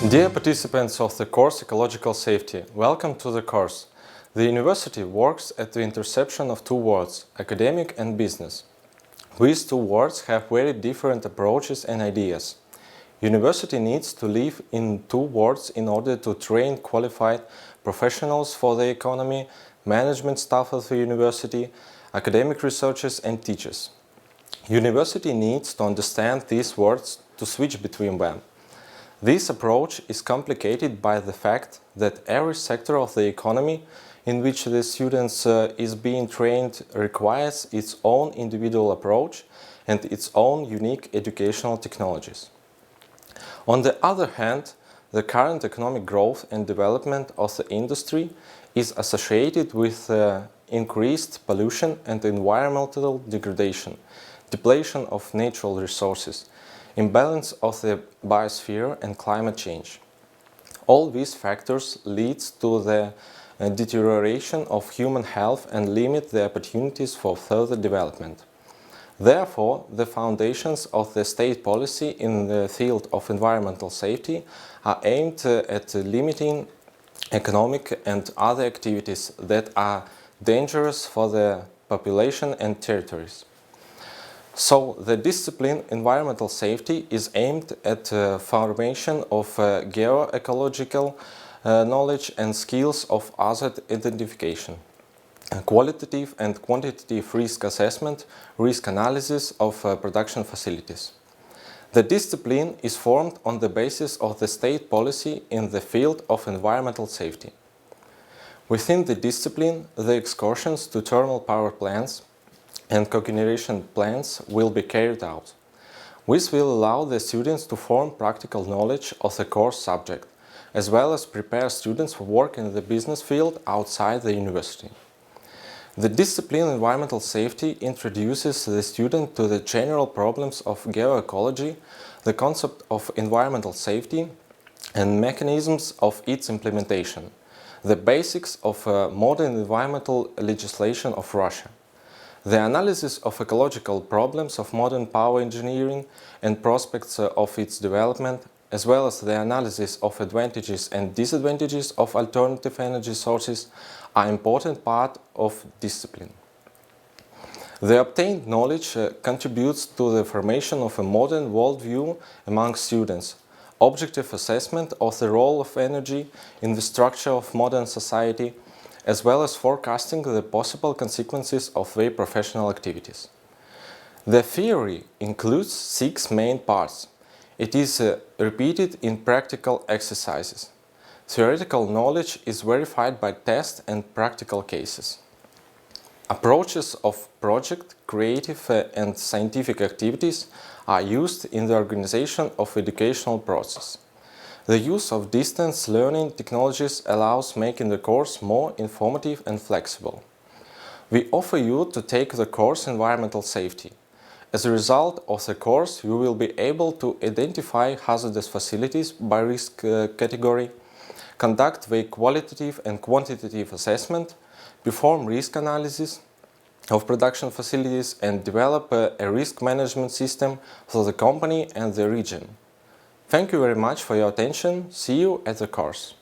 Dear participants of the course Ecological Safety, welcome to the course. The university works at the intersection of two worlds, academic and business. These two worlds have very different approaches and ideas. University needs to live in two worlds in order to train qualified professionals for the economy, management staff of the university, academic researchers and teachers. University needs to understand these worlds to switch between them. This approach is complicated by the fact that every sector of the economy in which the students is being trained requires its own individual approach and its own unique educational technologies. On the other hand, the current economic growth and development of the industry is associated with increased pollution and environmental degradation, depletion of natural resources, imbalance of the biosphere and climate change. All these factors lead to the deterioration of human health and limit the opportunities for further development. Therefore, the foundations of the state policy in the field of environmental safety are aimed at limiting economic and other activities that are dangerous for the population and territories. So, the discipline environmental safety is aimed at formation of geoecological knowledge and skills of hazard identification, qualitative and quantitative risk assessment, risk analysis of production facilities. The discipline is formed on the basis of the state policy in the field of environmental safety. Within the discipline, the excursions to thermal power plants and cogeneration plants will be carried out. This will allow the students to form practical knowledge of the course subject, as well as prepare students for work in the business field outside the university. The discipline environmental safety introduces the student to the general problems of geoecology, the concept of environmental safety, and mechanisms of its implementation, the basics of modern environmental legislation of Russia, the analysis of ecological problems of modern power engineering and prospects of its development, as well as the analysis of advantages and disadvantages of alternative energy sources, are important part of discipline. The obtained knowledge contributes to the formation of a modern worldview among students, objective assessment of the role of energy in the structure of modern society, as well as forecasting the possible consequences of their professional activities. The theory includes 6 main parts. It is repeated in practical exercises. Theoretical knowledge is verified by tests and practical cases. Approaches of project, creative and scientific activities are used in the organization of educational process. The use of distance learning technologies allows making the course more informative and flexible. We offer you to take the course Environmental Safety. As a result of the course, you will be able to identify hazardous facilities by risk category, conduct the qualitative and quantitative assessment, perform risk analysis of production facilities and develop a risk management system for the company and the region. Thank you very much for your attention. See you at the course.